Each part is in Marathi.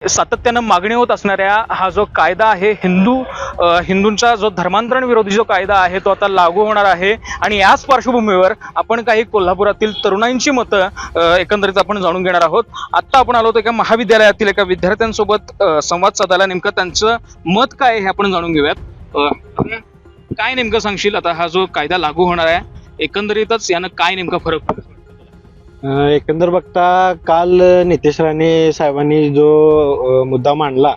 सातत्यानं मागणी होत असणाऱ्या हा जो कायदा आहे हिंदूंचा जो धर्मांतरण विरोधी जो कायदा आहे तो आता लागू होणार आहे आणि याच पार्श्वभूमीवर आपण काही कोल्हापुरातील तरुणांची मतं एकंदरीत आपण जाणून घेणार आहोत. आता आपण आलो होतो एका महाविद्यालयातील एका विद्यार्थ्यांसोबत संवाद साधायला. नेमकं त्यांचं मत काय आहे हे आपण जाणून घेऊयात. काय नेमकं सांगशील, आता हा जो कायदा लागू होणार आहे एकंदरीतच यानं काय नेमका फरक पडेल? एकंदर बघता काल नितेश राणे साहेबांनी जो मुद्दा मांडला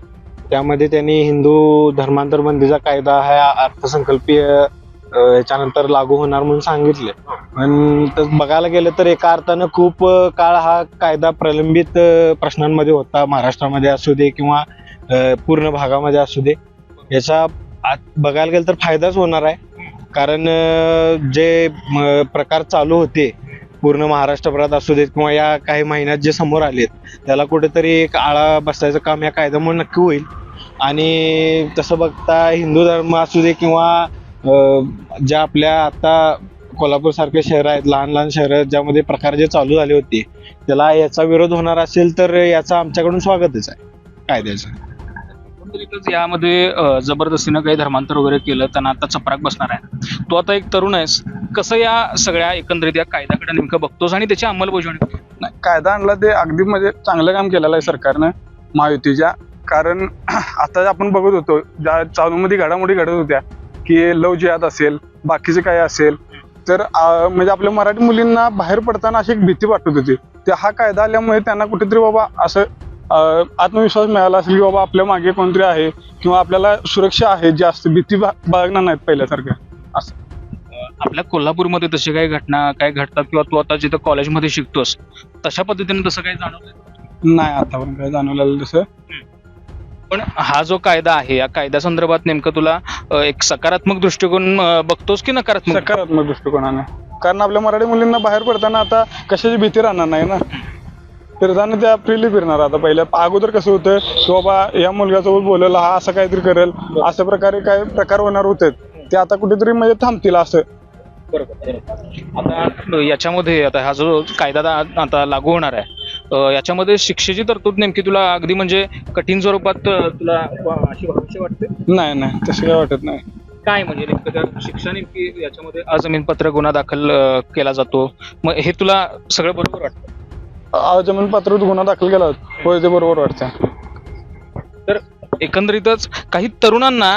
त्यामध्ये त्यांनी हिंदू धर्मांतर बंदीचा कायदा हा अर्थसंकल्पीय याच्यानंतर लागू होणार म्हणून सांगितले. पण बघायला गेलं तर एका अर्थानं खूप काळ हा कायदा प्रलंबित प्रश्नांमध्ये होता, महाराष्ट्रामध्ये असू दे किंवा पूर्ण भागामध्ये असू दे. याचा बघायला गेलं तर फायदाच होणार आहे, कारण जे प्रकार चालू होते पूर्ण महाराष्ट्रभरात असू देत किंवा या काही महिन्यात जे समोर आलेत त्याला कुठेतरी एक आळा बसवायचं काम या कायद्यामुळे नक्की होईल. आणि तसं बघता हिंदू धर्म असू दे किंवा ज्या आपल्या आता कोल्हापूर सारखे शहर आहेत, लहान लहान शहरं ज्यामध्ये प्रकार जे चालू झाले होते त्याला याचा विरोध होणार असेल तर याचा आमच्याकडून स्वागतच आहे कायद्याचं. यामध्ये जबरदस्तीनं काही धर्मांतर वगैरे केलं त्यांना आता चपराक बसणार आहे. तू आता एक तरुण आहेस, कसं या सगळ्या एकंदरीत या कायद्याकडे नेमकं बघतोस आणि त्याची अंमलबजावणी? नाही, कायदा आणला ते अगदी म्हणजे चांगलं काम केलेलं आहे सरकारनं महायुतीच्या. कारण आता आपण बघत होतो ज्या चालूमध्ये घडामोडी घडत होत्या की लव जिहाद असेल, बाकीचे काय असेल, तर म्हणजे आपल्या मराठी मुलींना बाहेर पडताना अशी एक भीती वाटत होती. ते हा कायदा आल्यामुळे त्यांना कुठेतरी बाबा असं आत्मविश्वास मिळाला असेल की बाबा आपल्या मागे कोणतरी आहे किंवा आपल्याला सुरक्षा आहे, जास्त भीती बाळगणार नाहीत पहिल्यासारख्या. असं आपल्या कोल्हापूरमध्ये तसे काही घटना काय घडतात किंवा तू आता जिथं कॉलेजमध्ये शिकतोस तशा पद्धतीने तसं काही जाणवलं नाही आतापर्यंत काय जाणवलेलं तसं. पण हा जो कायदा आहे या कायद्या संदर्भात नेमकं तुला एक सकारात्मक दृष्टिकोन बघतोस की नकारात्मक? सकारात्मक दृष्टिकोनाने, कारण आपल्या मराठी मुलींना बाहेर पडताना आता कशाची भीती राहणार नाही ना, फिरताना त्या फ्रीली फिरणार. आता पहिल्या अगोदर कसं होतं की बाबा या मुलग्यासोबत बोलायला हा असं काहीतरी करेल, अशा प्रकारे काय प्रकार होणार होते ते आता कुठेतरी म्हणजे थांबतील असं. आता याच्यामध्ये आता हा जो कायदा आता लागू होणार आहे याच्यामध्ये शिक्षेची तरतूद नेमकी तुला अगदी म्हणजे कठीण स्वरूपात तुला अशी भविष्य वाटते? नाही नाही, तसं काय वाटत नाही. काय म्हणजे नेमकं त्या शिक्षा नेमकी याच्यामध्ये अजमीनपत्र गुन्हा दाखल केला जातो, मग हे तुला सगळं बरोबर वाटतं? अजमीनपत्रात गुन्हा दाखल केला होय, ते बरोबर वाटतं. तर एकंदरीतच काही तरुणांना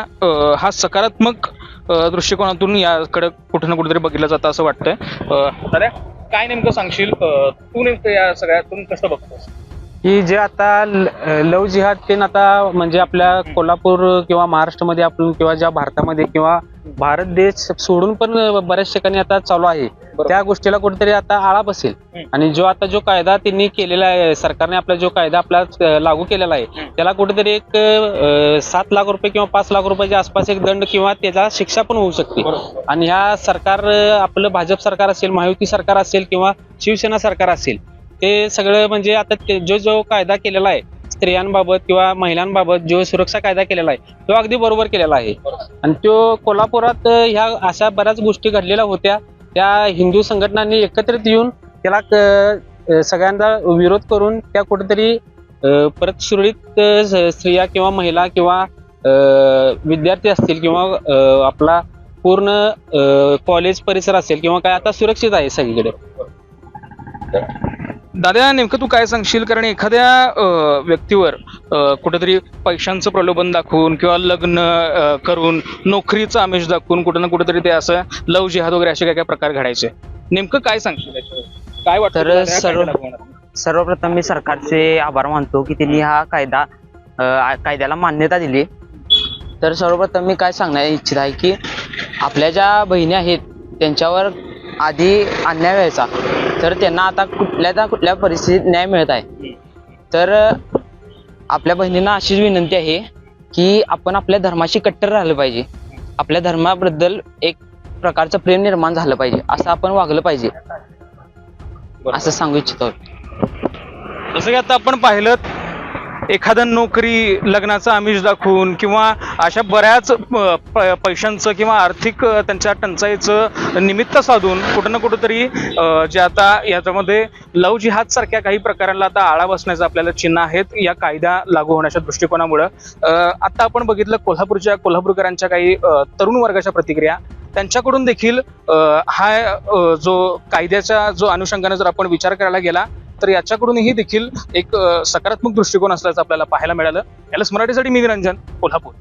हा सकारात्मक दृष्टिकोनातून याकडे कुठे ना कुठेतरी बघितलं जातं असं वाटतंय. दादा काय नेमकं सांगशील, तू नेमकं या सगळ्यातून कसं बघतोस? की जे आता लव जिहाद ते आता म्हणजे आपल्या कोल्हापूर किंवा महाराष्ट्रामध्ये आपण किंवा ज्या भारतामध्ये किंवा भारत देश सोडून पण बऱ्याच ठिकाणी आता चालू आहे, त्या गोष्टीला कुठेतरी आता आळा बसेल. आणि जो कायदा त्यांनी केलेला आहे, सरकारने आपला जो कायदा आपला लागू केलेला आहे त्याला कुठेतरी एक 7 लाख रुपये किंवा 5 लाख रुपयाच्या आसपास एक दंड किंवा त्याला शिक्षा पण होऊ शकते. आणि ह्या सरकार आपलं भाजप सरकार असेल, महायुती सरकार असेल किंवा शिवसेना सरकार असेल, ते सगळं म्हणजे आता जो कायदा केलेला आहे स्त्रियांबाबत किंवा महिलांबाबत जो सुरक्षा कायदा केलेला आहे तो अगदी बरोबर केलेला आहे. आणि तो कोल्हापुरात ह्या अशा बऱ्याच गोष्टी घडलेल्या होत्या, त्या हिंदू संघटनांनी एकत्रित येऊन त्याला सगळ्यांचा विरोध करून त्या कुठेतरी परत सुरळीत स्त्रिया किंवा महिला किंवा विद्यार्थी असतील किंवा आपला पूर्ण कॉलेज परिसर असेल किंवा काय आता सुरक्षित आहे सगळीकडे. दादा नेमकं तू काय सांगशील, कारण एखाद्या व्यक्तीवर कुठेतरी पैशांचं प्रलोभन दाखवून किंवा लग्न करून नोकरीचं आमिष दाखवून कुठं ना कुठेतरी ते असं लव जिहाद वगैरे असे काय काय प्रकार घडायचे, नेमकं काय सांगशील, काय वाटतं? तर सर्वप्रथम मी सरकारचे आभार मानतो की त्यांनी हा कायद्याला मान्यता दिली. तर सर्वप्रथम मी काय सांगण्यास इच्छित आहे की आपल्या ज्या बहिणी आहेत त्यांच्यावर आधी अन्याय व्हायचा, तर त्यांना आता कुठल्या परिस्थितीत न्याय मिळत आहे. तर आपल्या बहिणींना अशीच विनंती आहे की आपण आपल्या धर्माशी कट्टर राहिलं पाहिजे, आपल्या धर्माबद्दल एक प्रकारचं प्रेम निर्माण झालं पाहिजे, असं आपण वागलं पाहिजे असं सांगू इच्छितो. जसं की आता आपण पाहिलं एखादं नोकरी लग्नाचं आमिष दाखवून किंवा अशा बऱ्याच पैशांचं किंवा आर्थिक त्यांच्या टंचाईचं निमित्त साधून कुठं ना कुठंतरी जे आता याच्यामध्ये लव जिहाद सारख्या काही प्रकारांना आता आळा बसण्याचं आपल्याला चिन्ह आहेत या कायदा लागू होण्याच्या दृष्टिकोनामुळं. आता आपण बघितलं कोल्हापूरकरांच्या काही तरुण वर्गाच्या प्रतिक्रिया, त्यांच्याकडून देखील हा जो कायद्याच्या जो अनुषंगाने जर आपण विचार करायला गेला तर याच्याकडूनही देखील एक सकारात्मक दृष्टिकोन असल्याचं आपल्याला पाहायला मिळालं. याला मराठीसाठी मी निरंजन, कोल्हापूर.